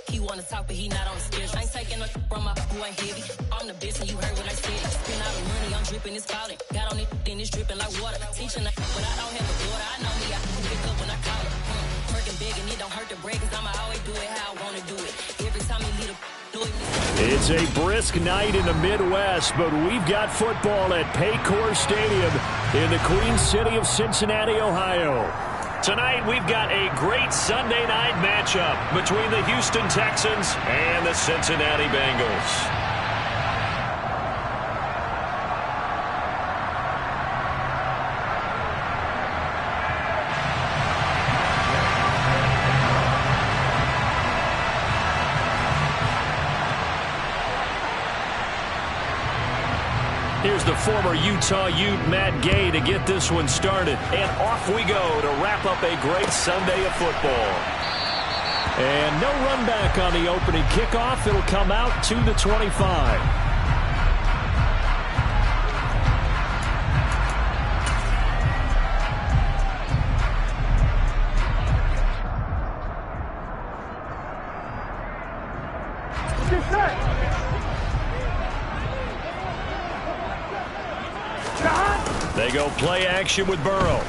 He wanna talk, but he not on the schedule. I ain't taking no from my who ain't heavy. I'm the best, and you heard what I said. Spend all the money, I'm dripping, it's falling. Got on it, then it's dripping like water. Teaching but I don't have a daughter. I know me, I can pick up when I call her. Working big, and it don't hurt to break, cause I'ma always do it how I wanna do it. Every time you lead a do it. It's a brisk night in the Midwest, but we've got football at Paycor Stadium in the Queen City of Cincinnati, Ohio. Tonight, we've got a great Sunday night matchup between the Houston Texans and the Cincinnati Bengals. Here's the former Utah Ute, Matt Gay, to get this one started. And off we go to wrap up a great Sunday of football. And no run back on the opening kickoff. It'll come out to the 25. They go play action with Burrow.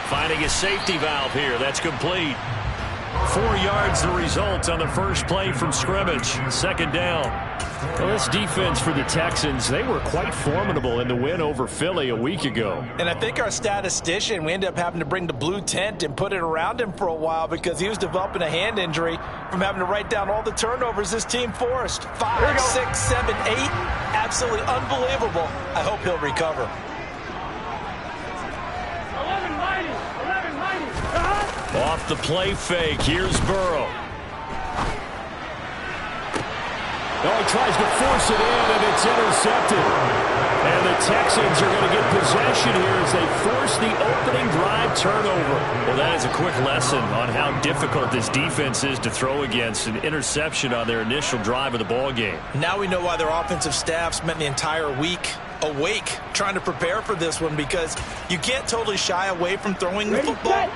Finding a safety valve here. That's complete. 4 yards the result on the first play from scrimmage. Second down. Well, this defense for the Texans, they were quite formidable in the win over Philly a week ago. And I think our statistician, we ended up having to bring the blue tent and put it around him for a while because he was developing a hand injury from having to write down all the turnovers this team forced. 5, 6, 7, 8. Absolutely unbelievable. I hope he'll recover. 11 mighty. Off the play fake. Here's Burrow. Oh, he tries to force it in, and it's intercepted. And the Texans are going to get possession here as they force the opening drive turnover. Well, that is a quick lesson on how difficult this defense is to throw against. An interception on their initial drive of the ball game. Now we know why their offensive staff spent the entire week awake trying to prepare for this one, because you can't totally shy away from throwing the football.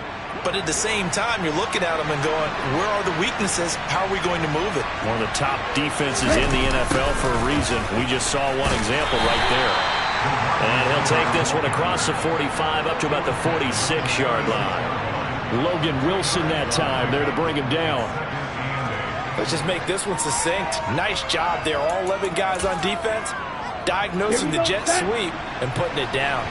But at the same time, you're looking at them and going, where are the weaknesses? How are we going to move it? One of the top defenses in the NFL for a reason. We just saw one example right there. And he'll take this one across the 45 up to about the 46-yard line. Logan Wilson that time there to bring him down. Let's just make this one succinct. Nice job there. All 11 guys on defense diagnosing the jet sweep and putting it down.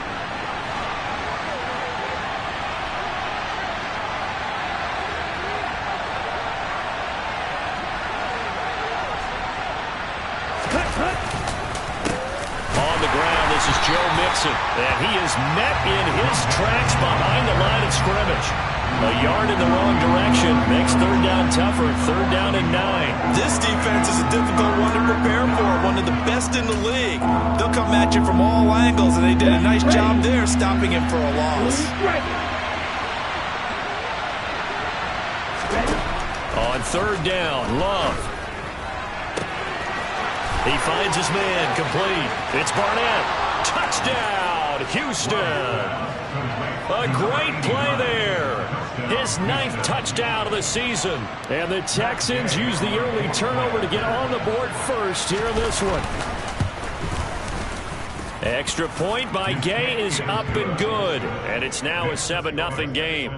On the ground, this is Joe Mixon, and he is met in his tracks behind the line of scrimmage. A yard in the wrong direction makes third down tougher. Third down and 9. This defense is a difficult one to prepare for, one of the best in the league. They'll come at you from all angles, and they did a nice job there stopping him for a loss. On third down, Love. He finds his man, complete. It's Barnett. Touchdown, Houston. A great play there. His 9th touchdown of the season. And the Texans use the early turnover to get on the board first here in this one. Extra point by Gay is up and good. And it's now a 7-0 game.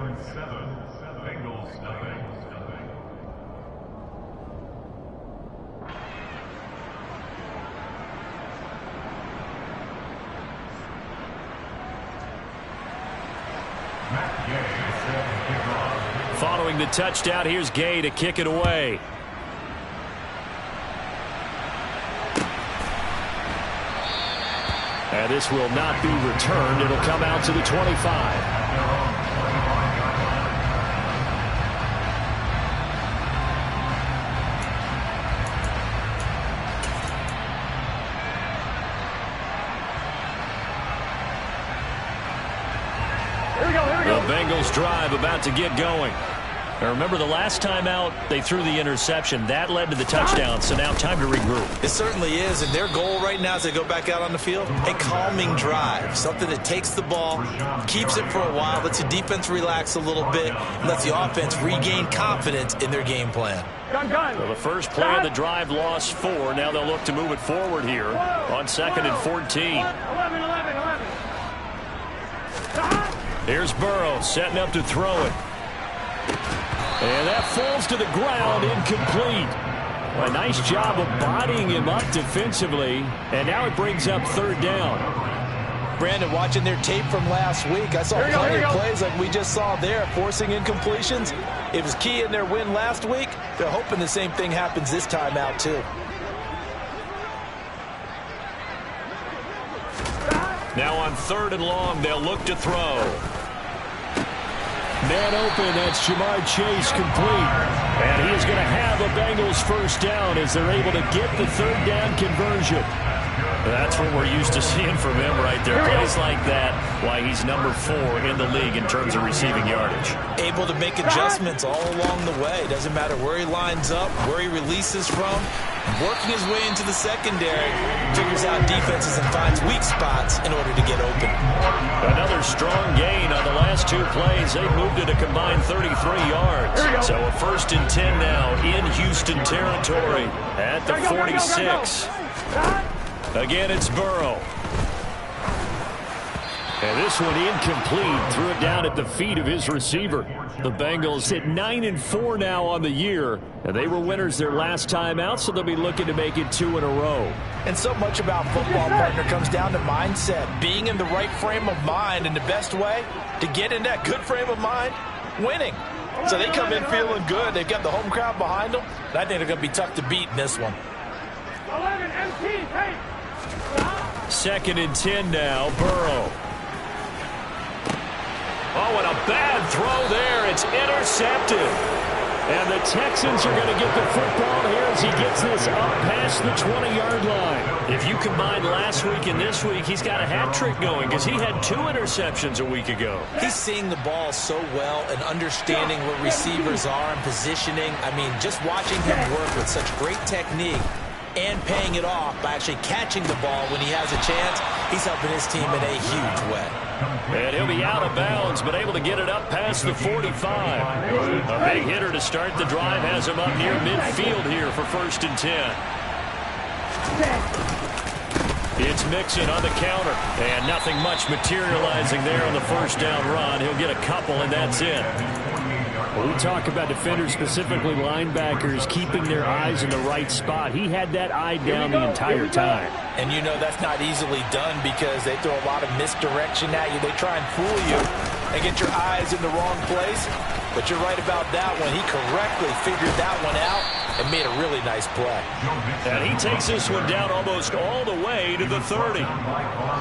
Following the touchdown, here's Gay to kick it away. And this will not be returned. It'll come out to the 25. The Bengals drive about to get going. Now remember, the last time out, they threw the interception. That led to the touchdown, so now time to regroup. It certainly is, and their goal right now as they go back out on the field, a calming drive, something that takes the ball, keeps it for a while, lets the defense relax a little bit, and lets the offense regain confidence in their game plan. So the first play of the drive lost 4. Now they'll look to move it forward here on 2nd and 14. 11. Here's Burrow setting up to throw it. And that falls to the ground, incomplete. A nice job of bodying him up defensively, and now it brings up 3rd down. Brandon, watching their tape from last week, I saw plenty of plays like we just saw there, forcing incompletions. It was key in their win last week. They're hoping the same thing happens this time out, too. Now on 3rd and long, they'll look to throw. Man open, that's Jamar Chase, complete. And he is going to have a Bengals first down as they're able to get the 3rd down conversion. That's what we're used to seeing from him right there. Plays like that, why he's number 4 in the league in terms of receiving yardage. Able to make adjustments all along the way. Doesn't matter where he lines up, where he releases from. Working his way into the secondary, figures out defenses and finds weak spots in order to get open. Another strong gain on the last 2 plays. They moved it a combined 33 yards. So a 1st and 10 now in Houston territory at the 46. Again, it's Burrow. And this one incomplete. Threw it down at the feet of his receiver. The Bengals hit 9-4 now on the year. And they were winners their last time out, so they'll be looking to make it 2 in a row. And so much about football, partner, comes down to mindset. Being in the right frame of mind, and the best way to get in that good frame of mind, winning. So they come in feeling good. They've got the home crowd behind them. And I think they're going to be tough to beat in this one. 11 MT, hey. 2nd and 10 now, Burrow. Oh, and a bad throw there. It's intercepted. And the Texans are going to get the football here as he gets this up past the 20-yard line. If you combine last week and this week, he's got a hat trick going because he had 2 interceptions a week ago. He's seeing the ball so well and understanding what receivers are and positioning. I mean, just watching him work with such great technique and paying it off by actually catching the ball when he has a chance, he's helping his team in a huge way. And he'll be out of bounds, but able to get it up past the 45. A big hitter to start the drive has him up near midfield here for 1st and 10. It's Mixon on the counter, and nothing much materializing there on the 1st down run. He'll get a couple, and that's it. When we talk about defenders, specifically linebackers, keeping their eyes in the right spot, he had that eye down the entire time. And you know that's not easily done because they throw a lot of misdirection at you. They try and fool you and get your eyes in the wrong place. But you're right about that one. He correctly figured that one out and made a really nice play. And he takes this one down almost all the way to the 30.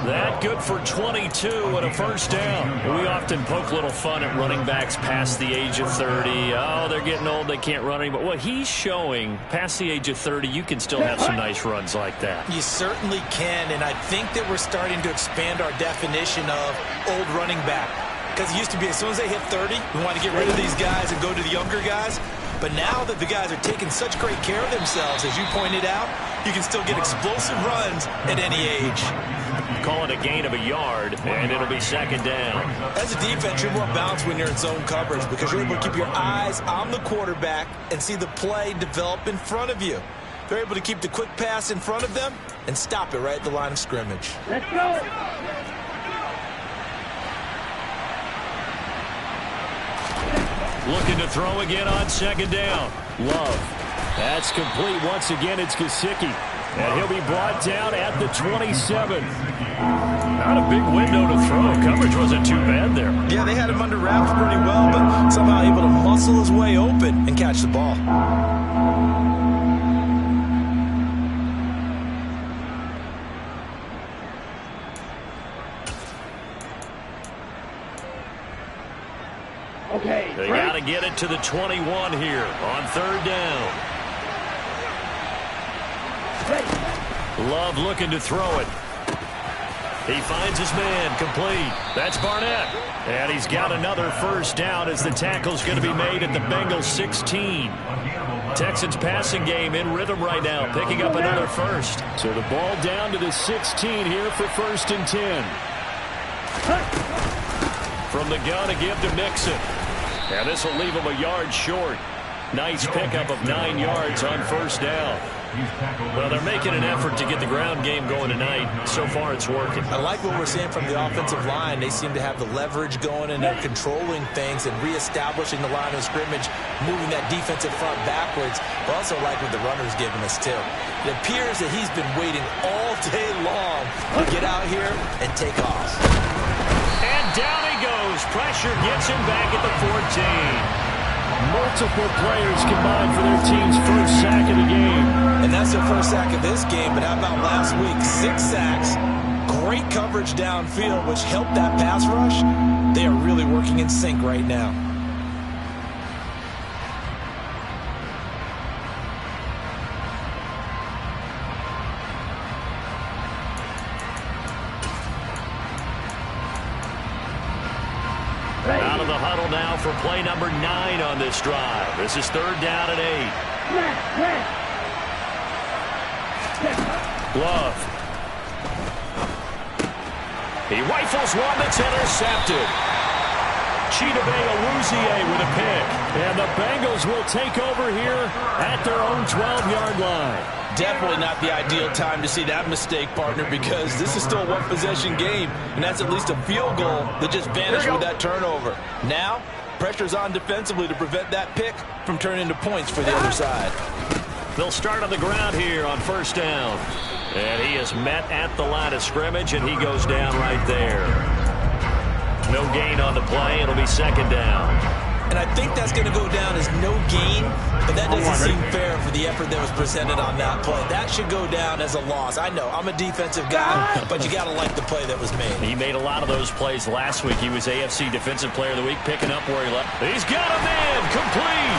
That good for 22 and a 1st down. We often poke little fun at running backs past the age of 30. Oh, they're getting old, they can't run anymore. Well, he's showing past the age of 30, you can still have some nice runs like that. You certainly can, and I think that we're starting to expand our definition of old running back. Because it used to be as soon as they hit 30, we want to get rid of these guys and go to the younger guys. But now that the guys are taking such great care of themselves, as you pointed out, you can still get explosive runs at any age. Call it a gain of a yard, and it'll be 2nd down. As a defense, you're more balanced when you're in zone coverage because you're able to keep your eyes on the quarterback and see the play develop in front of you. They're able to keep the quick pass in front of them and stop it right at the line of scrimmage. Let's go. Looking to throw again on 2nd down. Love. That's complete. Once again, it's Gesicki. And he'll be brought down at the 27. Not a big window to throw. Coverage wasn't too bad there. Yeah, they had him under wraps pretty well, but somehow able to muscle his way open and catch the ball. Okay. They got to get it to the 21 here on 3rd down. Love looking to throw it. He finds his man, complete. That's Barnett. And he's got another first down as the tackle's going to be made at the Bengals 16. Texans passing game in rhythm right now, picking up another first. So the ball down to the 16 here for 1st and 10. From the gun to give to Mixon. And this will leave him a yard short. Nice pickup of 9 yards on first down. Well, they're making an effort to get the ground game going tonight. So far, it's working. I like what we're seeing from the offensive line. They seem to have the leverage going, and they're controlling things and reestablishing the line of scrimmage, moving that defensive front backwards. I also like what the runner's giving us, too. It appears that he's been waiting all day long to get out here and take off. And down he goes. Pressure gets him back at the 14. Multiple players combined for their team's first sack of the game. And that's their first sack of this game, but how about last week? 6 sacks, great coverage downfield, which helped that pass rush. They are really working in sync right now. Out of the huddle now for play number 9 on this drive. This is 3rd down and 8. Glove. He rifles one that's intercepted. Chidobe Awuzie with a pick. And the Bengals will take over here at their own 12-yard line. Definitely not the ideal time to see that mistake, partner, because this is still a one-possession game, and that's at least a field goal that just vanished with that turnover. Now, pressure's on defensively to prevent that pick from turning into points for the other side. They'll start on the ground here on first down. And he is met at the line of scrimmage, and he goes down right there. No gain on the play. It'll be 2nd down. And I think that's going to go down as no gain, but that doesn't seem fair for the effort that was presented on that play. That should go down as a loss. I know, I'm a defensive guy, but you got to like the play that was made. He made a lot of those plays last week. He was AFC Defensive Player of the Week, picking up where he left. He's got a man, complete.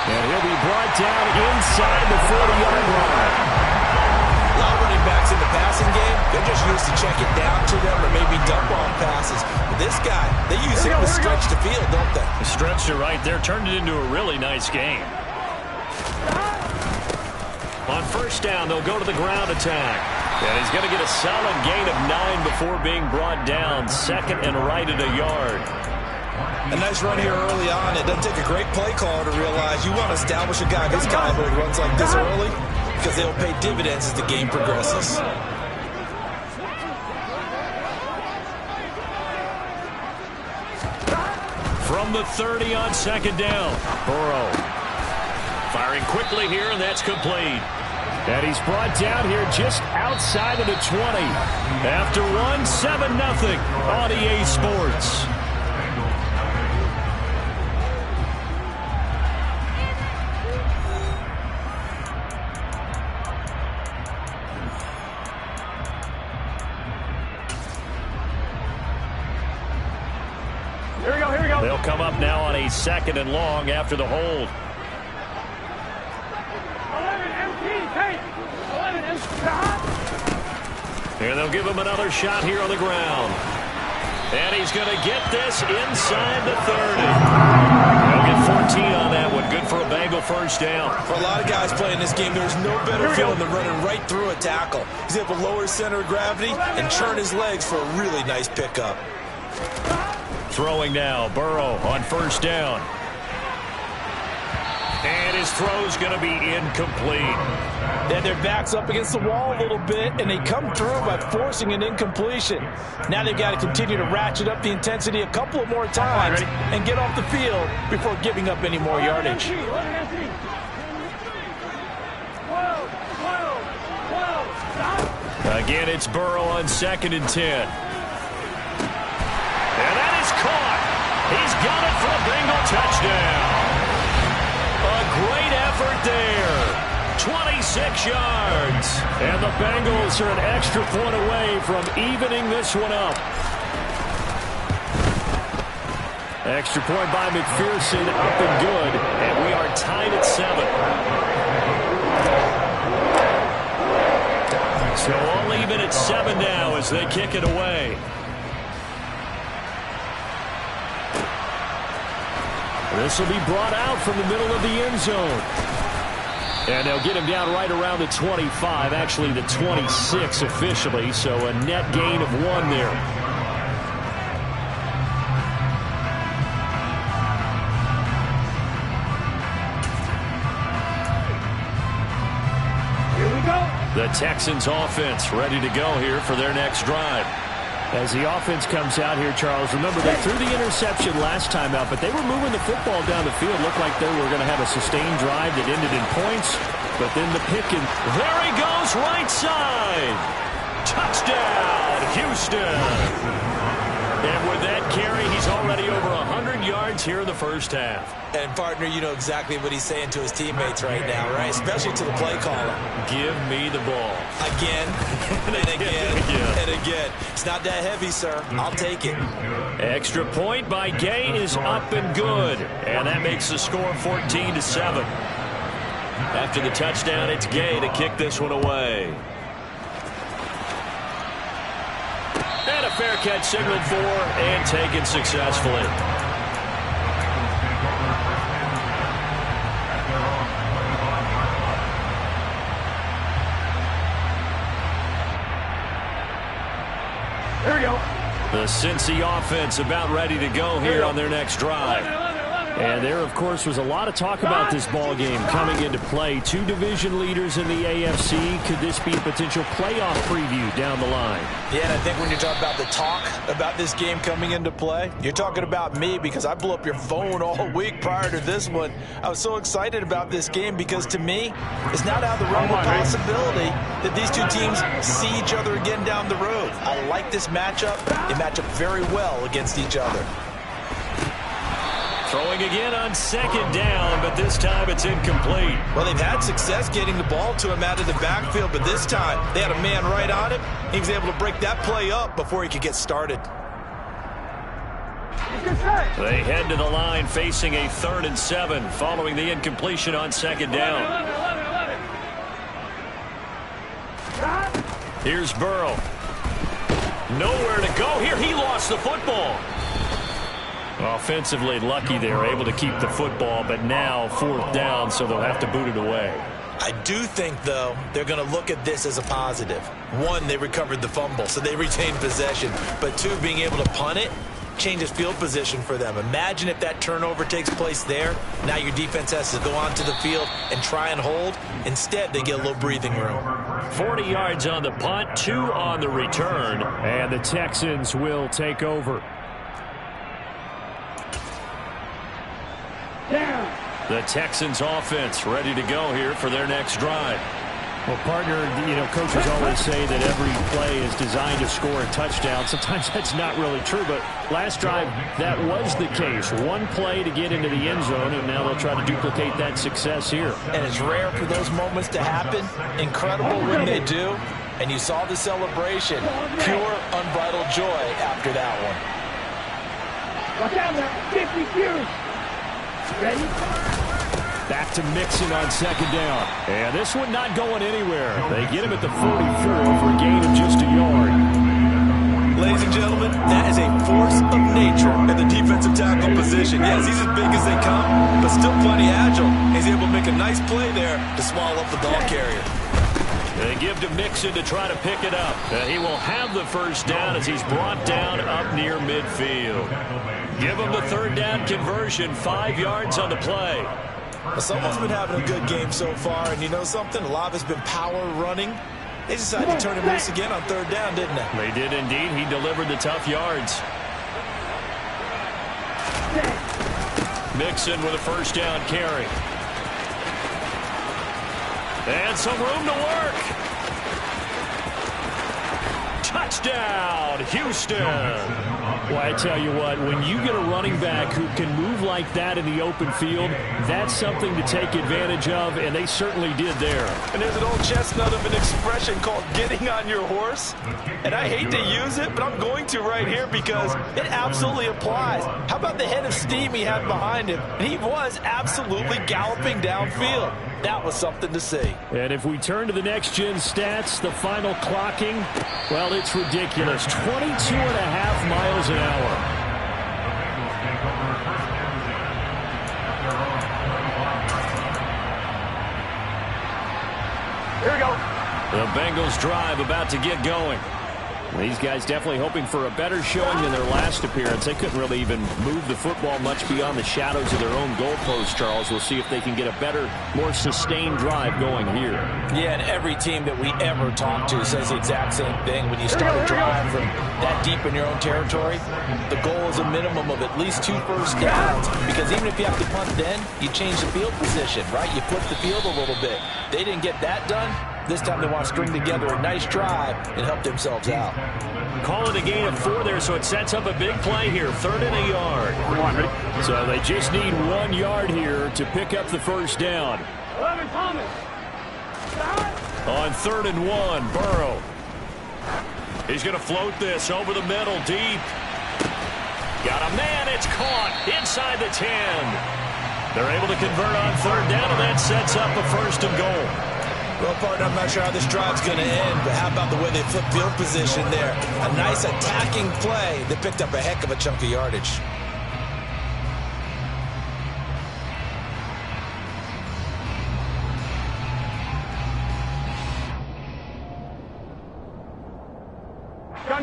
And he'll be brought down inside the 40-yard line. A lot of running backs in the passing game, they're just used to check it down to them or maybe dump off passes. But this guy, they use him to stretch the field, don't they? Stretched it right there, turned it into a really nice game. On first down, they'll go to the ground attack. And he's going to get a solid gain of 9 before being brought down. 2nd and right at a yard. A nice run here early on. It doesn't take a great play caller to realize you want to establish a guy this caliber who runs like this early, because they'll pay dividends as the game progresses. From the 30 on 2nd down. Burrow firing quickly here, and that's complete. And he's brought down here just outside of the 20. After 7-0 on EA Sports. Here we go. They'll come up now on a 2nd and long after the hold. 11 empty, hey! 11 empty. And they'll give him another shot here on the ground. And he's going to get this inside the 30. They'll get 14 on that one. Good for a Bengal first down. For a lot of guys playing this game, there's no better feeling than running right through a tackle. He's able to lower his center of gravity and churn his legs for a really nice pickup. Throwing now, Burrow on first down. And his throw's going to be incomplete. And their back's up against the wall a little bit, and they come through by forcing an incompletion. Now they've got to continue to ratchet up the intensity a couple of more times and get off the field before giving up any more yardage. 11 empty. 12. Stop. Again, it's Burrow on 2nd and 10. And that is caught. He's got it for a Bengal touchdown. A great effort there. 26 yards. And the Bengals are an extra point away from evening this one up. Extra point by McPherson, up and good. And we are tied at 7. So all even at 7 now as they kick it away. This will be brought out from the middle of the end zone. And they'll get him down right around the 25, actually the 26 officially, so a net gain of 1 there. Here we go. The Texans offense ready to go here for their next drive. As the offense comes out here, Charles, remember they threw the interception last time out, but they were moving the football down the field. Looked like they were going to have a sustained drive that ended in points, but then the pick and there he goes, right side. Touchdown, Houston. And with that carry, he's already over 100 yards here in the first half. And, partner, you know exactly what he's saying to his teammates right now, right? Especially to the play caller. Give me the ball. Again, and again, and again. It's not that heavy, sir. I'll take it. Extra point by Gay is up and good. And that makes the score 14-7. After the touchdown, it's Gay to kick this one away. And a fair catch signaled for and taken successfully. Here we go. The Cincy offense about ready to go here on their next drive. And there, of course, was a lot of talk about this ball game coming into play. 2 division leaders in the AFC. Could this be a potential playoff preview down the line? Yeah, and I think when you talk about the talk about this game coming into play, you're talking about me because I blew up your phone all week prior to this one. I was so excited about this game because, to me, it's not out of the realm of possibility that these two teams see each other again down the road. I like this matchup. They match up very well against each other. Throwing again on 2nd down, but this time it's incomplete. Well, they've had success getting the ball to him out of the backfield, but this time they had a man right on him. He was able to break that play up before he could get started. They head to the line facing a 3rd and 7 following the incompletion on 2nd down. Here's Burrow. Nowhere to go here. He lost the football. Offensively lucky they're able to keep the football, but now 4th down, so they'll have to boot it away. I do think, though, they're going to look at this as a positive. 1, they recovered the fumble, so they retained possession. But 2, being able to punt it changes field position for them. Imagine if that turnover takes place there. Now your defense has to go onto the field and try and hold. Instead, they get a little breathing room. 40 yards on the punt, 2 on the return. And the Texans will take over. The Texans offense ready to go here for their next drive. Well, partner, you know, coaches always say that every play is designed to score a touchdown. Sometimes that's not really true, but last drive, that was the case. 1 play to get into the end zone, and now they'll try to duplicate that success here. And it's rare for those moments to happen. Incredible when they do. And you saw the celebration. Pure, unbridled joy after that one. Watch out now. 50 Q's. Ready? Back to Mixon on 2nd down. And this one not going anywhere. They get him at the 44 for a gain of just a yard. Ladies and gentlemen, that is a force of nature in the defensive tackle position. Yes, he's as big as they come, but still plenty agile. He's able to make a nice play there to swallow up the ball carrier. They give to Mixon to try to pick it up. He will have the 1st down as he's brought down up near midfield. Give him the 3rd down conversion, 5 yards on the play. Well, someone's been having a good game so far, and you know something? A lot of it's been power running. They decided to turn him loose again on 3rd down, didn't they? They did indeed. He delivered the tough yards. Mixon with a 1st down carry. And some room to work. Touchdown, Houston. Well, I tell you what, when you get a running back who can move like that in the open field, that's something to take advantage of, and they certainly did there. And there's an old chestnut of an expression called getting on your horse. And I hate to use it, but I'm going to right here because it absolutely applies. How about the head of steam he had behind him? He was absolutely galloping downfield. That was something to see. And if we turn to the next-gen stats, the final clocking, well, it's ridiculous. 22.5 miles an hour. Here we go. The Bengals drive about to get going. These guys definitely hoping for a better showing than their last appearance. They couldn't really even move the football much beyond the shadows of their own goalpost, Charles. We'll see if they can get a better, more sustained drive going here. Yeah, and every team that we ever talk to says the exact same thing. When you start a drive from that deep in your own territory, the goal is a minimum of at least 2 first downs, because even if you have to punt then, you change the field position, right? You flip the field a little bit. They didn't get that done. This time they want to string together a nice drive and help themselves out. Call it a gain of 4 there, so it sets up a big play here. 3rd and a yard. Come on, ready? So they just need 1 yard here to pick up the first down. 11, Thomas. On 3rd and 1, Burrow. He's going to float this over the middle, deep. Got a man, it's caught inside the 10. They're able to convert on 3rd down, and that sets up a 1st and goal. Well, partner, I'm not sure how this drive's going to end, but how about the way they flip field position there? A nice attacking play that picked up a heck of a chunk of yardage.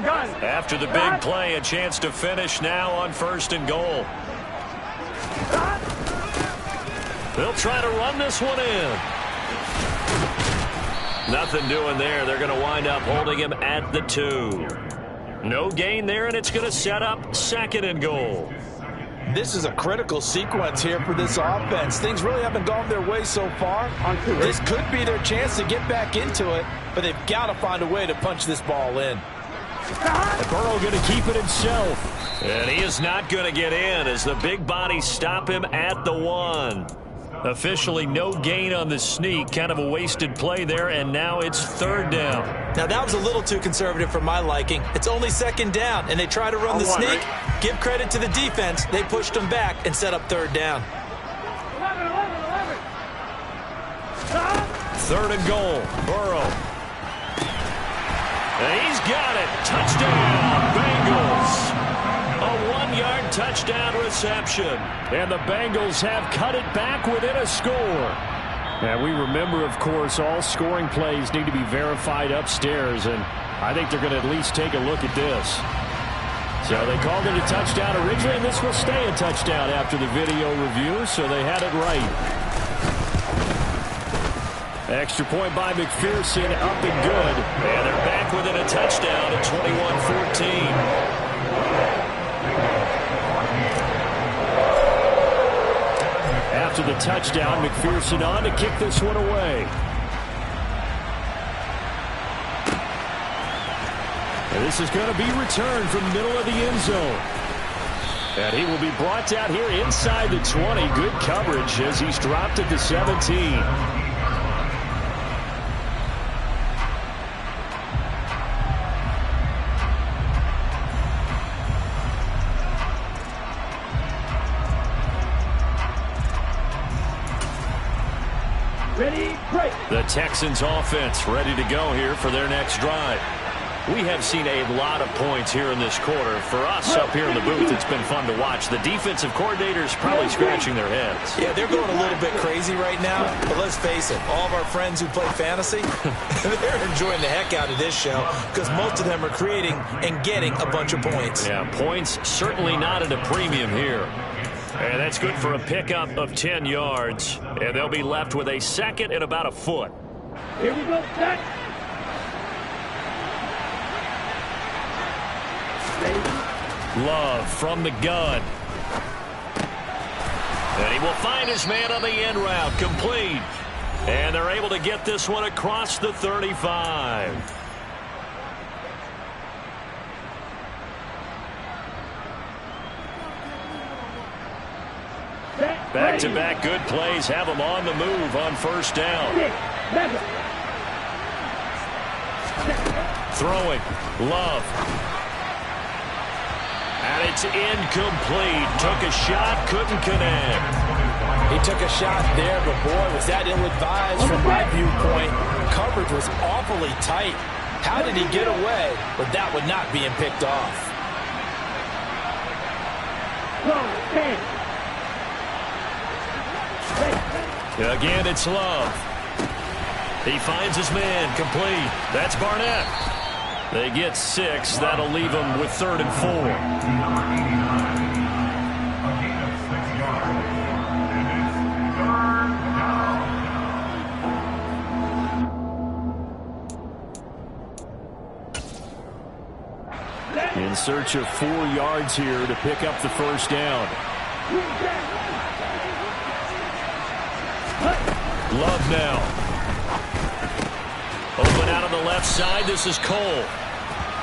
Gun. After the big play, a chance to finish now on 1st and goal. They'll try to run this one in. Nothing doing there. They're going to wind up holding him at the 2. No gain there, and it's going to set up 2nd and goal. This is a critical sequence here for this offense. Things really haven't gone their way so far. This could be their chance to get back into it, but they've got to find a way to punch this ball in. And Burrow going to keep it himself. And he is not going to get in as the big bodies stop him at the 1. Officially no gain on the sneak. Kind of a wasted play there, and now it's 3rd down. Now, that was a little too conservative for my liking. It's only 2nd down, and they try to run the sneak. Give credit to the defense. They pushed them back and set up 3rd down. 11. 3rd and goal. Burrow. And he's got it. Touchdown, Bengals. A 1-yard touchdown reception. And the Bengals have cut it back within a score. And we remember, of course, all scoring plays need to be verified upstairs. And I think they're going to at least take a look at this. So they called it a touchdown originally, and this will stay a touchdown after the video review. So they had it right. Extra point by McPherson, up and good. And they're back within a touchdown at 21-14. After the touchdown, McPherson on to kick this one away. And this is going to be returned from the middle of the end zone. And he will be brought down here inside the 20. Good coverage as he's dropped at the 17. The Texans offense ready to go here for their next drive. We have seen a lot of points here in this quarter. For us up here in the booth, it's been fun to watch. The defensive coordinators probably scratching their heads. Yeah, they're going a little bit crazy right now. But let's face it, all of our friends who play fantasy, they're enjoying the heck out of this show because most of them are creating and getting a bunch of points. Yeah, points certainly not at a premium here. And that's good for a pickup of 10 yards. And they'll be left with a 2nd and about a foot. Here we go, set. Love from the gun. And he will find his man on the end route, complete. And they're able to get this one across the 35. Back-to-back good plays have them on the move on 1st down. Throwing, Love. And it's incomplete. Took a shot, couldn't connect. He took a shot there, but boy, was that ill-advised from my viewpoint. Coverage was awfully tight. How did he get away with that one not being picked off? Again, it's Love. He finds his man, complete. That's Barnett. They get 6. That'll leave them with 3rd and 4. In search of 4 yards here to pick up the first down. Love now. Open out on the left side. This is Cole.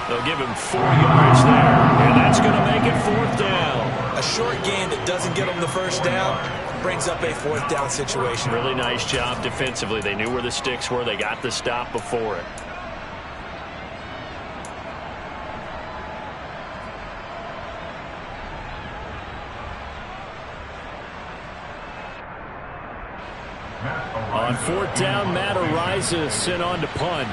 They'll give him 4 yards there, and that's going to make it 4th down. A short gain that doesn't get them the first down brings up a 4th down situation. Really nice job defensively. They knew where the sticks were. They got the stop before it. On 4th down, Matt Ariza sent on to punt.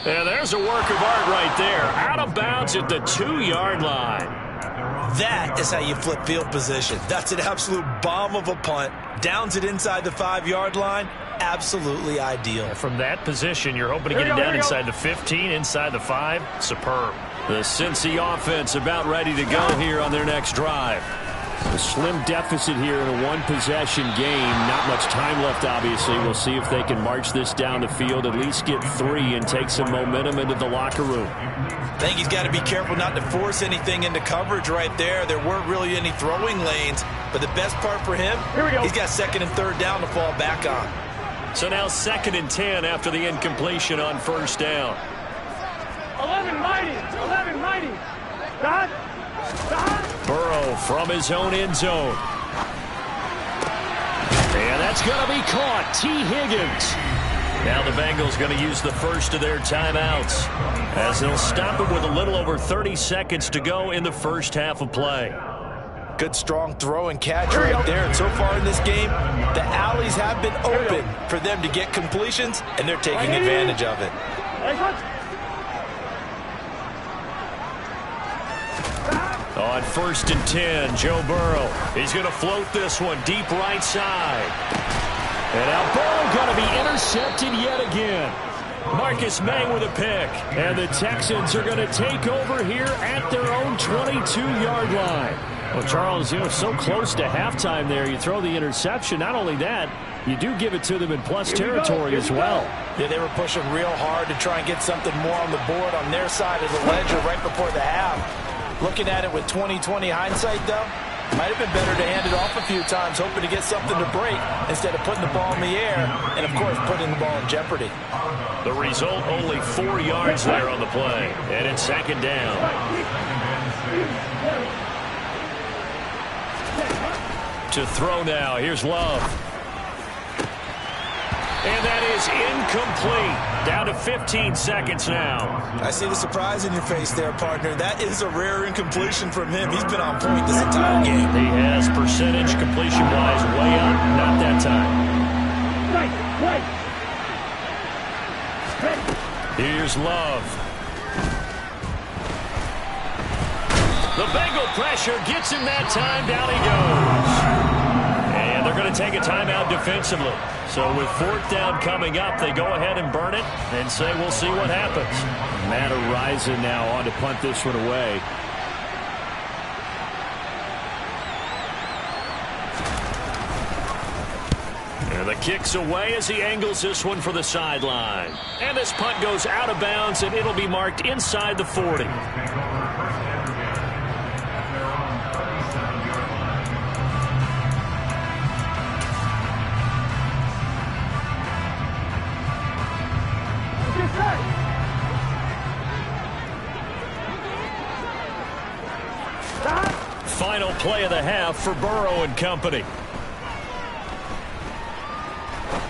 And there's a work of art right there. Out of bounds at the 2-yard line. That is how you flip field position. That's an absolute bomb of a punt. Downs it inside the 5-yard line. Absolutely ideal. From that position, you're hoping to get it down inside the 15, inside the 5. Superb. The Cincy offense about ready to go here on their next drive. A slim deficit here in a one-possession game. Not much time left, obviously. We'll see if they can march this down the field, at least get 3 and take some momentum into the locker room. I think he's got to be careful not to force anything into coverage right there. There weren't really any throwing lanes, but the best part for him, he's got 2nd and 3rd down to fall back on. So now 2nd and 10 after the incompletion on 1st down. 11 mighty. Dot. Burrow from his own end zone. And that's going to be caught. T. Higgins. Now the Bengals going to use the first of their timeouts as they'll stop it with a little over 30 seconds to go in the first half of play. Good strong throw and catch right there. And so far in this game, the alleys have been open for them to get completions, and they're taking advantage of it. On 1st and 10, Joe Burrow. He's going to float this one deep right side. And now Burrow going to be intercepted yet again. Marcus May with a pick. And the Texans are going to take over here at their own 22-yard line. Well, Charles, so close to halftime there. You throw the interception. Not only that, you do give it to them in plus territory as well. Yeah, they were pushing real hard to try and get something more on the board on their side of the ledger right before the half. Looking at it with 20/20 hindsight, though, might have been better to hand it off a few times, hoping to get something to break instead of putting the ball in the air and, of course, putting the ball in jeopardy. The result, only 4 yards there on the play, and it's 2nd down. To throw now, here's Love. And that is incomplete. Down to 15 seconds now. I see the surprise in your face there, partner. That is a rare incompletion from him. He's been on point this entire game. He has percentage completion-wise way up. Not that time. Here's Love. The Bengal pressure gets him that time. Down he goes. And they're going to take a timeout defensively. So with 4th down coming up, they go ahead and burn it and say we'll see what happens. Matt Ariza now on to punt this one away. And the kick's away as he angles this one for the sideline. And this punt goes out of bounds, and it'll be marked inside the 40. final play of the half for Burrow and company.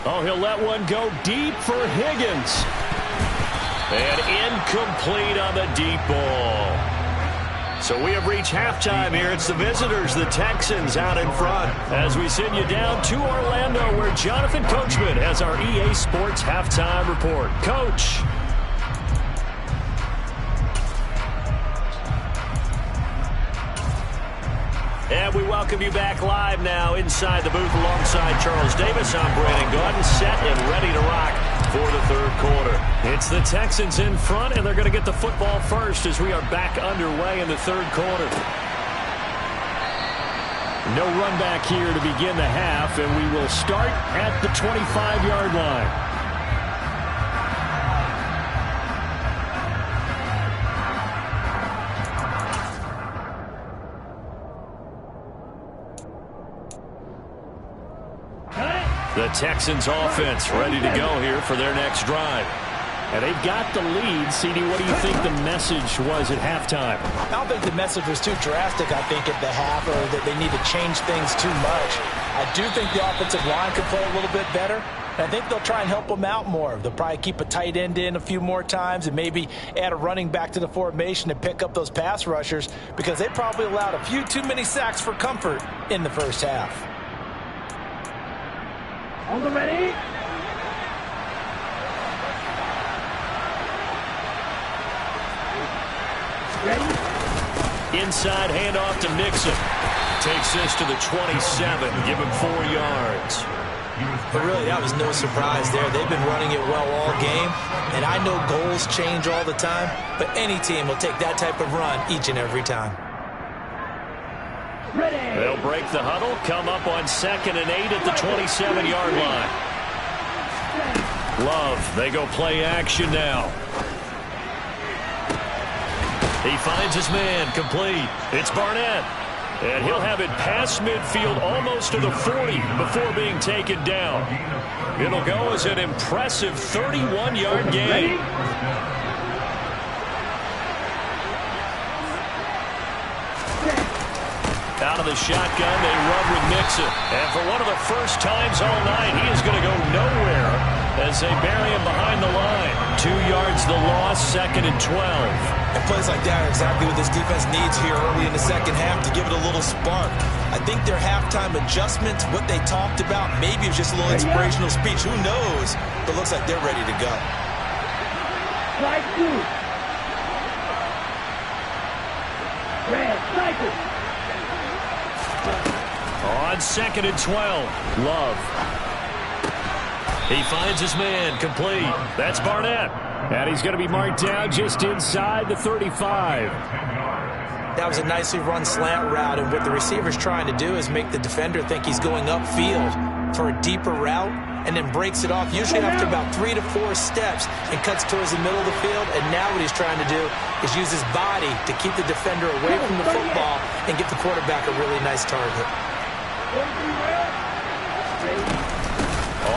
Oh, he'll let one go deep for Higgins. And incomplete on the deep ball. So we have reached halftime here. It's the visitors, the Texans, out in front. As we send you down to Orlando, where Jonathan Coachman has our EA Sports halftime report. Coach. And we welcome you back live now inside the booth alongside Charles Davis. I'm Brandon Gaudin, set and ready to rock for the third quarter. It's the Texans in front, and they're going to get the football first as we are back underway in the third quarter. No run back here to begin the half, and we will start at the 25-yard line. The Texans offense ready to go here for their next drive. And they've got the lead. CD, what do you think the message was at halftime? I don't think the message was too drastic, I think, at the half, or that they need to change things too much. I do think the offensive line could play a little bit better. And I think they'll try and help them out more. They'll probably keep a tight end in a few more times and maybe add a running back to the formation to pick up those pass rushers, because they probably allowed a few too many sacks for comfort in the first half. On the ready. Inside handoff to Mixon. Takes this to the 27. Give him 4 yards. But really, that was no surprise there. They've been running it well all game. And I know goals change all the time, but any team will take that type of run each and every time. They'll break the huddle, come up on 2nd and 8 at the 27-yard line. Love, they go play action now. He finds his man, complete. It's Barnett. And he'll have it past midfield almost to the 40 before being taken down. It'll go as an impressive 31-yard gain. Out of the shotgun, they run with Mixon. And for one of the first times all night, he is going to go nowhere as they bury him behind the line. 2 yards the loss, 2nd and 12. And plays like that are exactly what this defense needs here early in the second half to give it a little spark. I think their halftime adjustments, what they talked about, maybe it was just a little inspirational speech. Who knows? But it looks like they're ready to go. Strike 2. Red, cycle. On 2nd and 12, Love. He finds his man, complete. That's Barnett. And he's going to be marked down just inside the 35. That was a nicely run slant route, and what the receiver's trying to do is make the defender think he's going upfield for a deeper route, and then breaks it off, usually after about 3 to 4 steps, and cuts towards the middle of the field. And now what he's trying to do is use his body to keep the defender away from the football and give the quarterback a really nice target.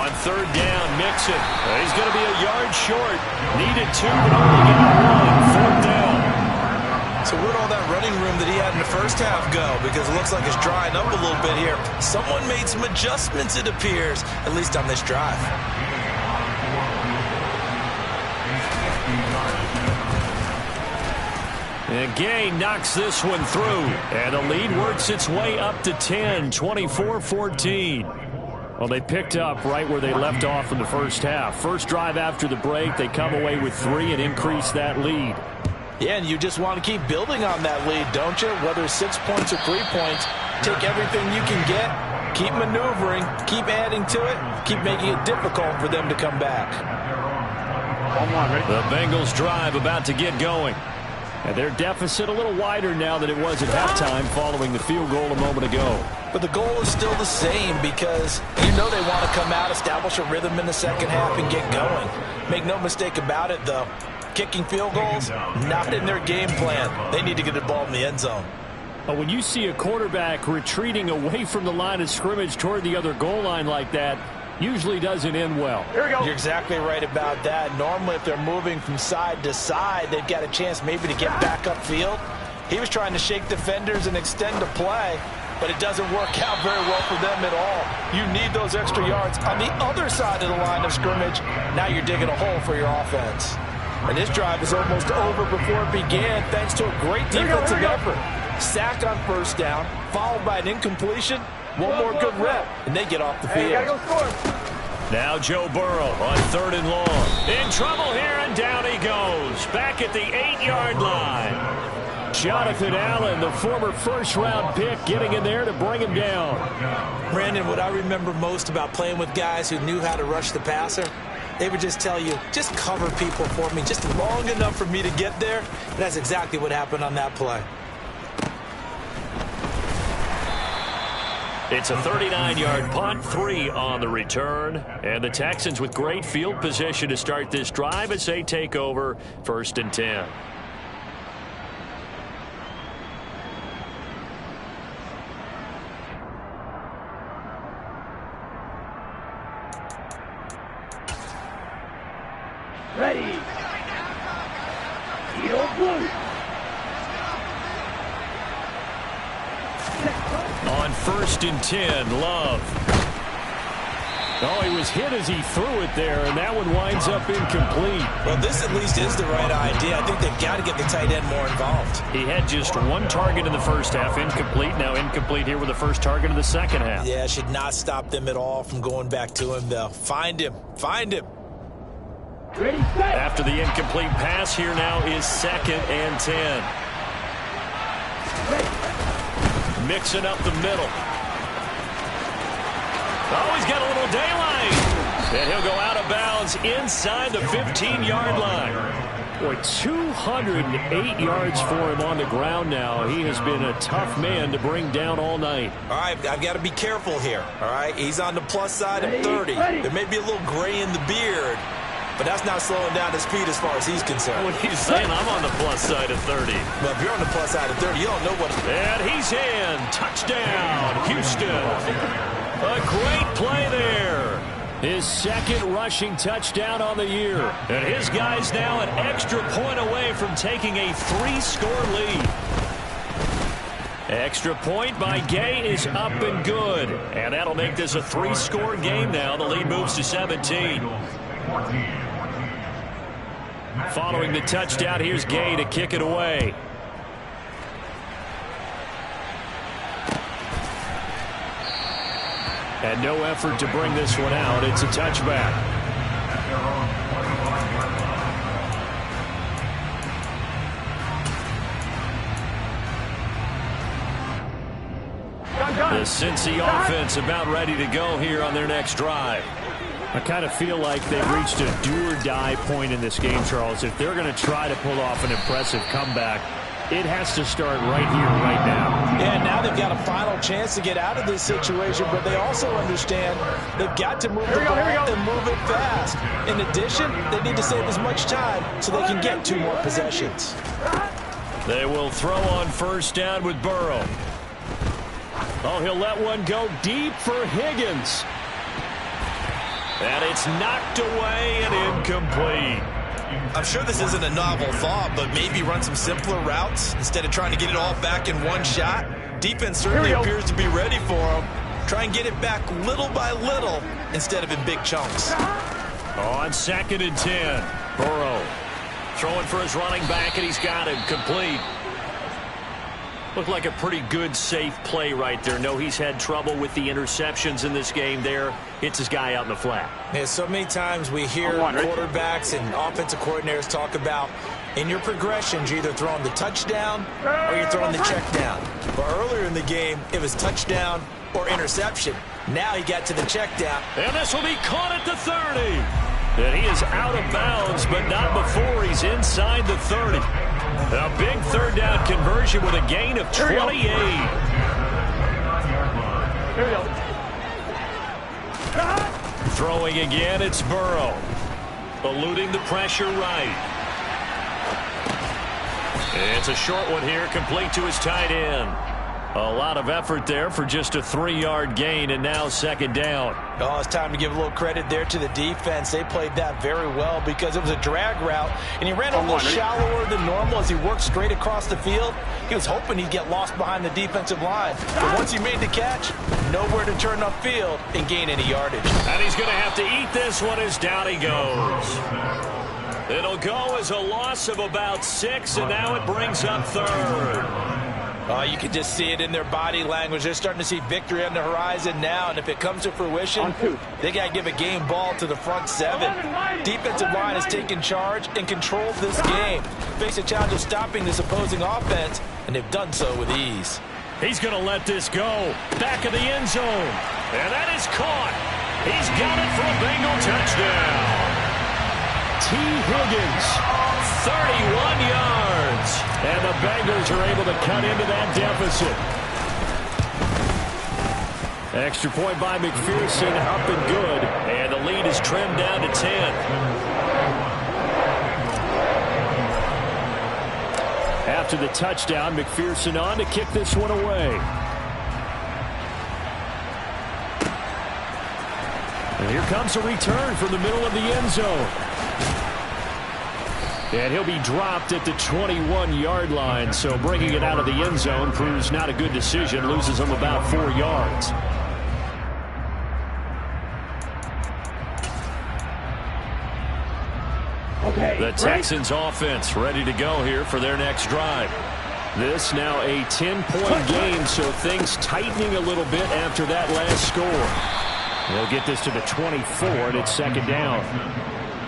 On 3rd down, Mixon. He's going to be a yard short. Needed 2, but only got 1. 4th down. So where'd all that running room that he had in the first half go? Because it looks like it's drying up a little bit here. Someone made some adjustments, it appears, at least on this drive. And Gay knocks this one through. And the lead works its way up to 10, 24-14. Well, they picked up right where they left off in the first half. First drive after the break, they come away with 3 and increase that lead. Yeah, and you just want to keep building on that lead, don't you? Whether it's 6 points or 3 points, take everything you can get, keep maneuvering, keep adding to it, keep making it difficult for them to come back. The Bengals drive about to get going. And their deficit a little wider now than it was at halftime following the field goal a moment ago. But the goal is still the same, because you know they want to come out, establish a rhythm in the second half, and get going. Make no mistake about it, though. Kicking field goals, not in their game plan. They need to get the ball in the end zone. But when you see a quarterback retreating away from the line of scrimmage toward the other goal line like that, usually doesn't end well. Here we go. You're exactly right about that. Normally, if they're moving from side to side, they've got a chance maybe to get back upfield. He was trying to shake defenders and extend the play, but it doesn't work out very well for them at all. You need those extra yards on the other side of the line of scrimmage. Now you're digging a hole for your offense. And this drive is almost over before it began thanks to a great defensive effort. Sack on first down, followed by an incompletion. One more good rep, and they get off the field. Hey, you gotta go score. Now Joe Burrow on 3rd and long. In trouble here, and down he goes. Back at the 8-yard line. Jonathan Allen, the former first-round pick, getting in there to bring him down. Brandon, what I remember most about playing with guys who knew how to rush the passer, they would just tell you, just cover people for me, just long enough for me to get there. And that's exactly what happened on that play. It's a 39-yard punt, 3 on the return. And the Texans with great field position to start this drive as they take over 1st and 10. Ready. Field blue. On 1st and 10, Love. Oh, he was hit as he threw it there, and that one winds up incomplete. Well, this at least is the right idea. I think they've got to get the tight end more involved. He had just 1 target in the first half, incomplete. Now incomplete here with the first target of the second half. Yeah, should not stop them at all from going back to him, though. Find him. Find him. Ready, set. After the incomplete pass, here now is 2nd and 10. Mixing up the middle. Oh, he's got a little daylight. And he'll go out of bounds inside the 15-yard line. Boy, 208 yards for him on the ground now. He has been a tough man to bring down all night. All right, I've got to be careful here. All right, he's on the plus side of 30. There may be a little gray in the beard, but that's not slowing down his speed as far as he's concerned. What he's saying, I'm on the plus side of 30. Well, if you're on the plus side of 30, you don't know what... And he's in. Touchdown, Houston. A great play there. His 2nd rushing touchdown on the year. And his guy's now an extra point away from taking a 3-score lead. Extra point by Gay is up and good. And that'll make this a 3-score game now. The lead moves to 17. Following the touchdown, here's Gay to kick it away. And no effort to bring this one out. It's a touchback. The Cincy offense about ready to go here on their next drive. I kind of feel like they've reached a do-or-die point in this game, Charles. If they're going to try to pull off an impressive comeback, it has to start right here, right now. Yeah, now they've got a final chance to get out of this situation, but they also understand they've got to move the ball and move it fast. In addition, they need to save as much time so they can get 2 more possessions. They will throw on first down with Burrow. Oh, he'll let one go deep for Higgins. And it's knocked away and incomplete. I'm sure this isn't a novel thought, but maybe run some simpler routes instead of trying to get it all back in one shot. Defense certainly appears to be ready for him. Try and get it back little by little instead of in big chunks. On 2nd and 10, Burrow throwing for his running back, and he's got him complete. Looked like a pretty good, safe play right there. No, he's had trouble with the interceptions in this game there. Hits his guy out in the flat. Yeah, so many times we hear quarterbacks and offensive coordinators talk about in your progressions, you're either throwing the touchdown or you're throwing the check down. But earlier in the game, it was touchdown or interception. Now he got to the check down. And this will be caught at the 30. And he is out of bounds, but not before he's inside the 30. A big 3rd down conversion with a gain of 28. Here we go. Throwing again, it's Burrow. Eluding the pressure right. It's a short one here, complete to his tight end. A lot of effort there for just a 3-yard gain, and now second down. Oh, it's time to give a little credit there to the defense. They played that very well because it was a drag route, and he ran a little shallower than normal as he worked straight across the field. He was hoping he'd get lost behind the defensive line. But once he made the catch, nowhere to turn upfield and gain any yardage. And he's going to have to eat this one as down he goes. It'll go as a loss of about 6, and now it brings up third. You can just see it in their body language. They're starting to see victory on the horizon now, and if it comes to fruition, they got to give a game ball to the front 7. Defensive line has taken charge and controlled this game. Face a challenge of stopping this opposing offense, and they've done so with ease. He's going to let this go. Back of the end zone. And that is caught. He's got it for a Bengal touchdown. T. Higgins, 31 yards. And the Bengals are able to cut into that deficit. Extra point by McPherson, up and good. And the lead is trimmed down to 10. After the touchdown, McPherson on to kick this one away. And here comes a return from the middle of the end zone. And he'll be dropped at the 21-yard line, so bringing it out of the end zone proves not a good decision. Loses him about 4 yards. The Texans offense ready to go here for their next drive. This now a 10-point game, so things tightening a little bit after that last score. They'll get this to the 24, and it's second down.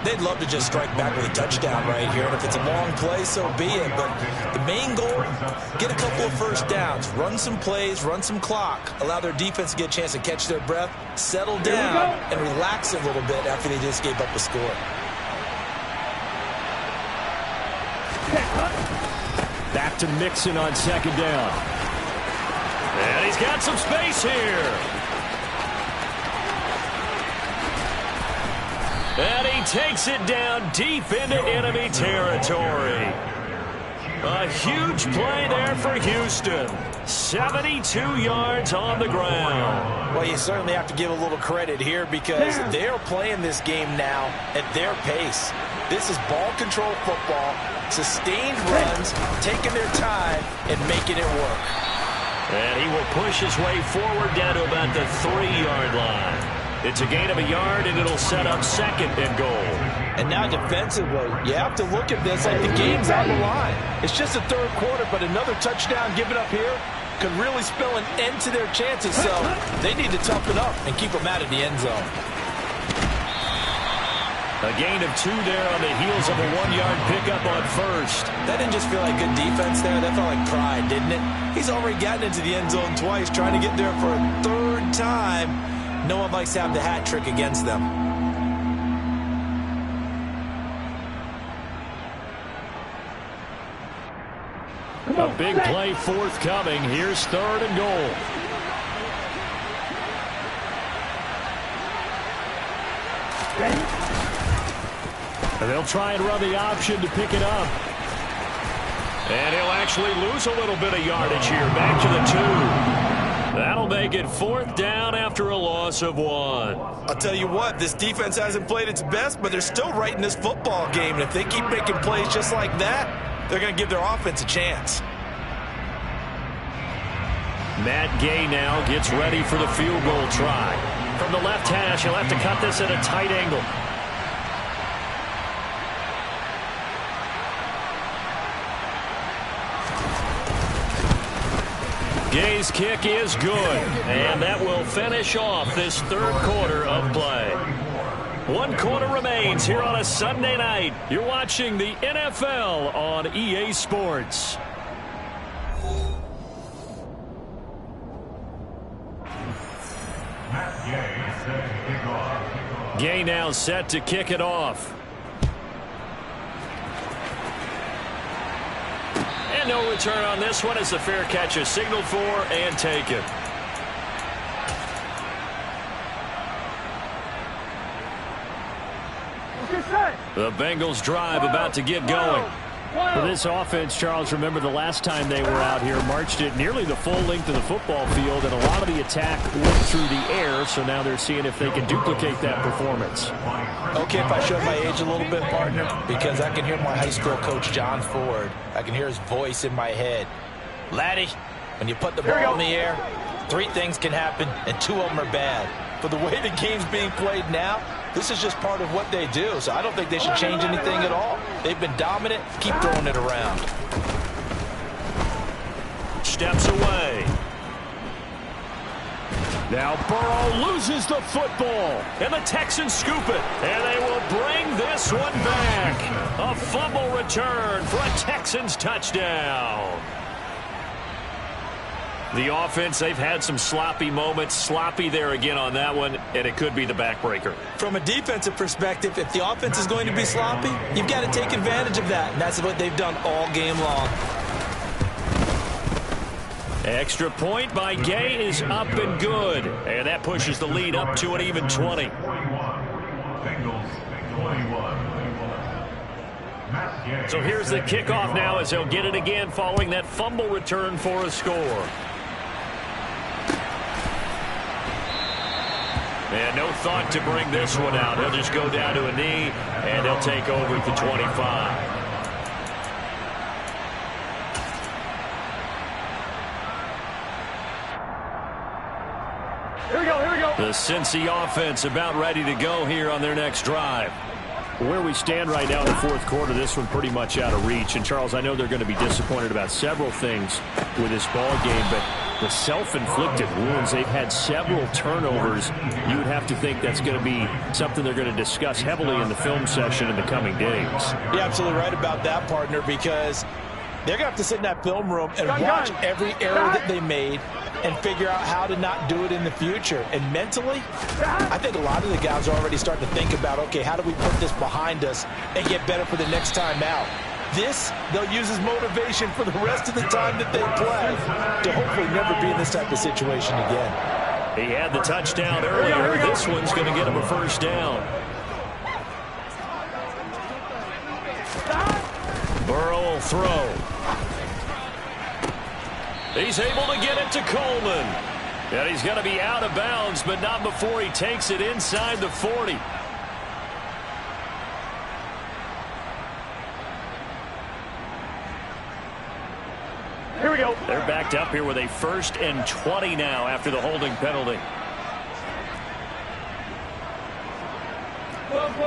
They'd love to just strike back with a touchdown right here, and if it's a long play, so be it. But the main goal, get a couple of first downs, run some plays, run some clock, allow their defense to get a chance to catch their breath, settle down, and relax a little bit after they just gave up a score. Back to Mixon on second down. And he's got some space here. And he takes it down deep into enemy territory. A huge play there for Houston. 72 yards on the ground. Well, you certainly have to give a little credit here because they're playing this game now at their pace. This is ball control football, sustained runs, taking their time, and making it work. And he will push his way forward down to about the 3-yard line. It's a gain of a yard, and it'll set up second and goal. And now defensively, you have to look at this like the game's on the line. It's just the third quarter, but another touchdown given up here could really spell an end to their chances, so they need to toughen up and keep them out of the end zone. A gain of 2 there on the heels of a 1-yard pickup on first. That didn't just feel like good defense there. That felt like pride, didn't it? He's already gotten into the end zone twice, trying to get there for a third time. No one likes to have the hat trick against them. A big play forthcoming. Here's third and goal. And they'll try and run the option to pick it up. And he'll actually lose a little bit of yardage here. Back to the 2. That'll make it fourth down after a loss of 1. I'll tell you what, this defense hasn't played its best, but they're still right in this football game. And if they keep making plays just like that, they're going to give their offense a chance. Matt Gay now gets ready for the field goal try. From the left hash, he'll have to cut this at a tight angle. Gay's kick is good, and that will finish off this third quarter of play. 1 quarter remains here on a Sunday night. You're watching the NFL on EA Sports. Gay now set to kick it off. And no return on this one as the fair catch is signaled for and taken. The Bengals drive about to get going. For this offense, Charles, remember the last time they were out here, marched it nearly the full length of the football field, and a lot of the attack went through the air, so now they're seeing if they can duplicate that performance. Okay, if I showed my age a little bit, partner, because I can hear my high school coach, John Ford. I can hear his voice in my head. Laddie, when you put the ball in the air, 3 things can happen, and 2 of them are bad. But the way the game's being played now, this is just part of what they do. So I don't think they should change anything at all. They've been dominant. Keep throwing it around. Steps away. Now Burrow loses the football, and the Texans scoop it, and they will bring this one back. A fumble return for a Texans touchdown. The offense, they've had some sloppy moments. Sloppy there again on that one, and it could be the backbreaker. From a defensive perspective, if the offense is going to be sloppy, you've got to take advantage of that, and that's what they've done all game long. Extra point by Gay is up and good, and that pushes the lead up to an even 20. So here's the kickoff now as they'll get it again following that fumble return for a score. And no thought to bring this one out. He'll just go down to a knee, and he'll take over at the 25. Here we go. The Cincy offense about ready to go here on their next drive. Where we stand right now in the fourth quarter, this one pretty much out of reach. And, Charles, I know they're going to be disappointed about several things with this ball game, but the self-inflicted wounds, they've had several turnovers. You would have to think that's going to be something they're going to discuss heavily in the film session in the coming days. You're absolutely right about that, partner, because they're going to have to sit in that film room and watch every error that they made and figure out how to not do it in the future. And mentally, I think a lot of the guys are already starting to think about, okay, how do we put this behind us and get better for the next time out? This, they'll use as motivation for the rest of the time that they play to hopefully never be in this type of situation again. He had the touchdown earlier. This one's going to get him a first down. Burrow will throw. He's able to get it to Coleman. And he's going to be out of bounds, but not before he takes it inside the 40. Here we go. They're backed up here with a 1st and 20 now after the holding penalty. 12.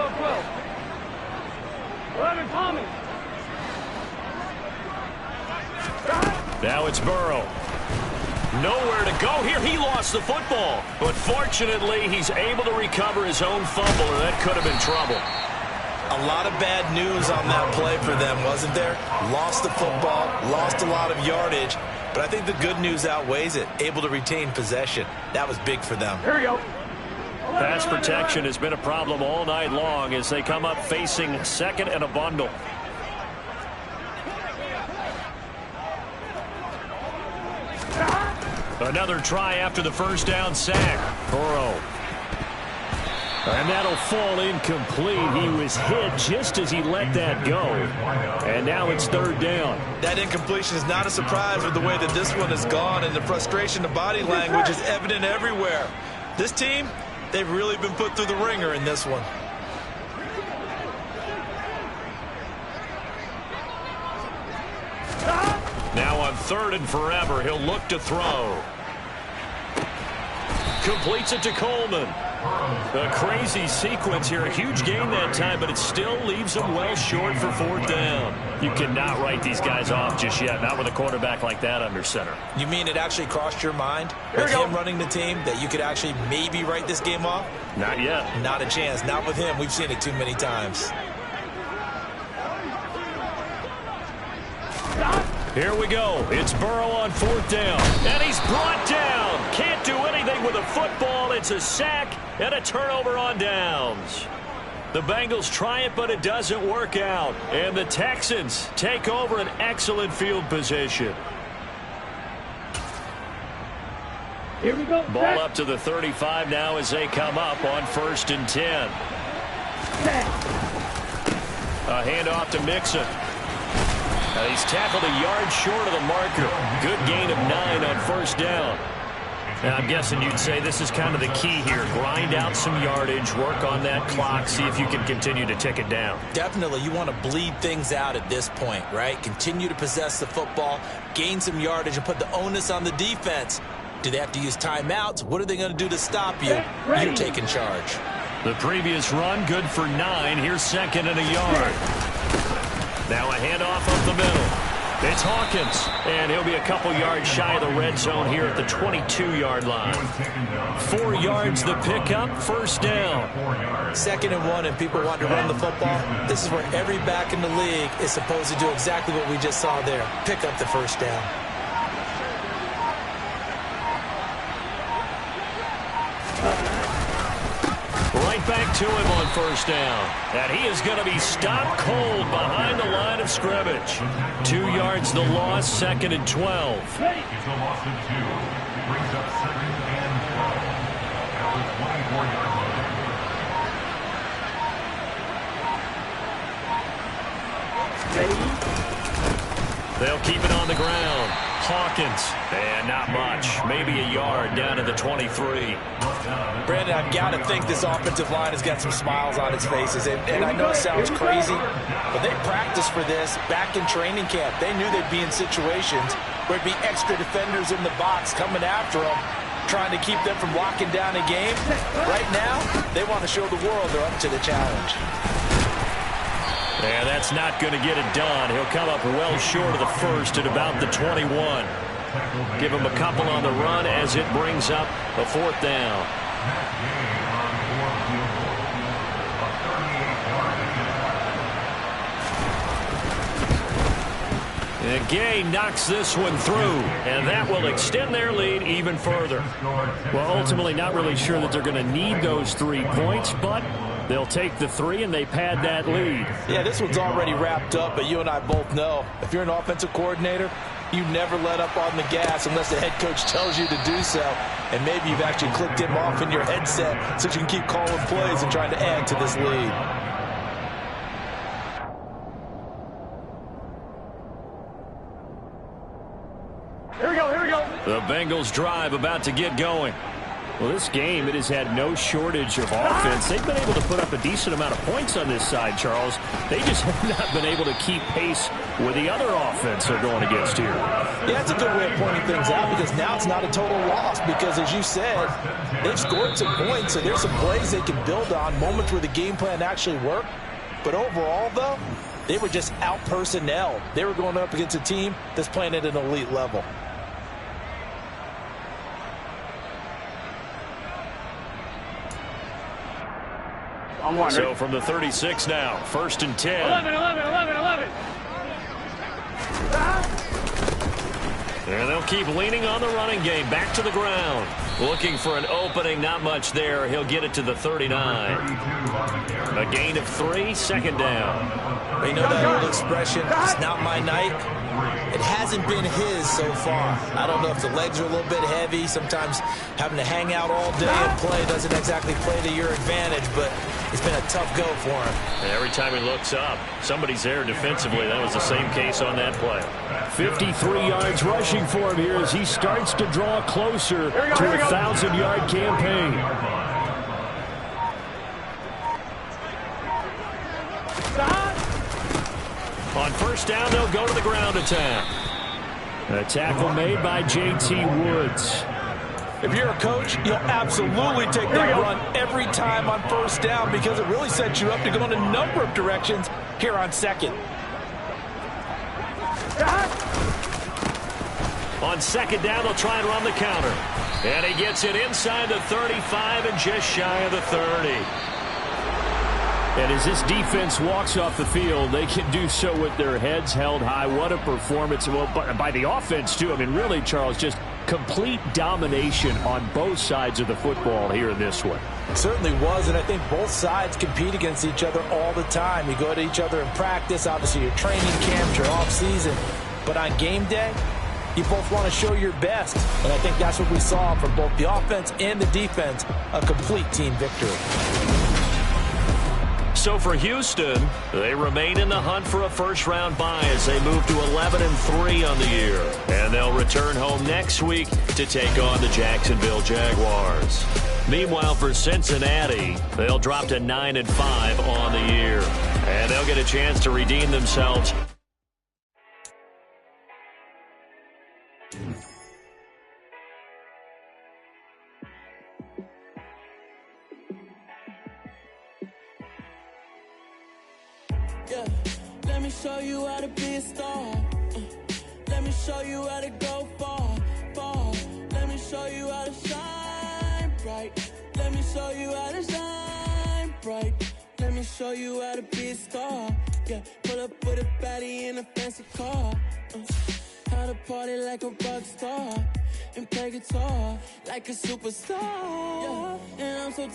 11 Tommy. Now it's Burrow. Nowhere to go here. He lost the football. But fortunately, he's able to recover his own fumble, or that could have been trouble. A lot of bad news on that play for them, wasn't there? Lost the football, lost a lot of yardage, but I think the good news outweighs it. Able to retain possession. That was big for them. Here we go. Pass protection has been a problem all night long as they come up facing 2nd and a bundle. Another try after the first down sack. Burrow. And that'll fall incomplete. He was hit just as he let that go. And now it's 3rd down. That incompletion is not a surprise with the way that this one has gone, and the frustration, the body language is evident everywhere. This team, they've really been put through the ringer in this one. Now on 3rd and forever, he'll look to throw. Completes it to Coleman. A crazy sequence here. A huge gain that time, but it still leaves him well short for 4th down. You cannot write these guys off just yet, not with a quarterback like that under center. You mean it actually crossed your mind with him running the team that you could actually maybe write this game off? Not yet. Not a chance. Not with him. We've seen it too many times. Here we go. It's Burrow on 4th down. And he's brought down. Can't do anything with a football. It's a sack and a turnover on downs. The Bengals try it, but it doesn't work out. And the Texans take over an excellent field position. Here we go. Ball up to the 35 now as they come up on 1st and 10. A handoff to Mixon. He's tackled a yard short of the marker. Good gain of 9 on first down. Now, I'm guessing you'd say this is kind of the key here. Grind out some yardage, work on that clock, see if you can continue to tick it down. Definitely, you want to bleed things out at this point, right? Continue to possess the football, gain some yardage, and put the onus on the defense. Do they have to use timeouts? What are they going to do to stop you? You're taking charge. The previous run, good for 9. Here's second and a yard. Now a handoff up the middle. It's Hawkins, and he'll be a couple yards shy of the red zone here at the 22-yard line. 4 yards the pickup, first down. 2nd and 1, and people want to run the football. This is where every back in the league is supposed to do exactly what we just saw there. Pick up the first down. Right back to him on first down. And he is going to be stopped cold behind the line of scrimmage. 2 yards the loss, 2nd and 12. It's a loss of 2. Brings up 2nd and 12. At the 24-yard line. They'll keep it on the ground. Hawkins, and not much. Maybe a yard down to the 23. Brandon, I've got to think this offensive line has got some smiles on its faces. And I know it sounds crazy, but they practiced for this back in training camp. They knew they'd be in situations where it'd be extra defenders in the box coming after them, trying to keep them from locking down a game. Right now, they want to show the world they're up to the challenge. Yeah, that's not going to get it done. He'll come up well short of the first at about the 21. Give him a couple on the run as it brings up a 4th down. And Gay knocks this one through, and that will extend their lead even further. Well, ultimately not really sure that they're going to need those 3 points, but they'll take the 3 and they pad that lead. Yeah, this one's already wrapped up, but you and I both know if you're an offensive coordinator, you never let up on the gas unless the head coach tells you to do so. And maybe you've actually clicked him off in your headset so you can keep calling plays and trying to add to this lead. Here we go, here we go. The Bengals drive about to get going. Well, this game, it has had no shortage of offense. They've been able to put up a decent amount of points on this side, Charles. They just have not been able to keep pace with the other offense they're going against here. Yeah, that's a good way of pointing things out because now it's not a total loss because, as you said, they've scored some points, so there's some plays they can build on, moments where the game plan actually worked. But overall, though, they were just out-personnel. They were going up against a team that's playing at an elite level. So from the 36 now, 1st and 10. 11. And they'll keep leaning on the running game. Back to the ground. Looking for an opening. Not much there. He'll get it to the 39. A gain of 3, 2nd down. You know that old expression, it's not my night? It hasn't been his so far. I don't know if the legs are a little bit heavy. Sometimes having to hang out all day and play doesn't exactly play to your advantage, but it's been a tough go for him. And every time he looks up, somebody's there defensively. That was the same case on that play. 53 yards rushing for him here as he starts to draw closer to a 1,000-yard campaign. On first down, they'll go to the ground attack. A tackle made by J.T. Woods. If you're a coach, you'll absolutely take that run every time on first down because it really sets you up to go in a number of directions here on 2nd. On 2nd down, they'll try and run the counter. And he gets it inside the 35 and just shy of the 30. And as this defense walks off the field, they can do so with their heads held high. What a performance. Well, by the offense, too. I mean, really, Charles, just complete domination on both sides of the football here in this one. It certainly was, and I think both sides compete against each other all the time. You go to each other in practice, obviously your training camps, your off-season. But on game day, you both want to show your best. And I think that's what we saw from both the offense and the defense, a complete team victory. So for Houston, they remain in the hunt for a first-round bye as they move to 11-3 on the year. And they'll return home next week to take on the Jacksonville Jaguars. Meanwhile, for Cincinnati, they'll drop to 9-5 on the year. And they'll get a chance to redeem themselves. Yeah, let me show you how to be a star. Let me show you how to go far, far. Let me show you how to shine bright. Let me show you how to shine bright. Let me show you how to be a star. Yeah, pull up with a baddie in a fancy car. How to party like a rock star and play guitar like a superstar. Yeah, and I'm so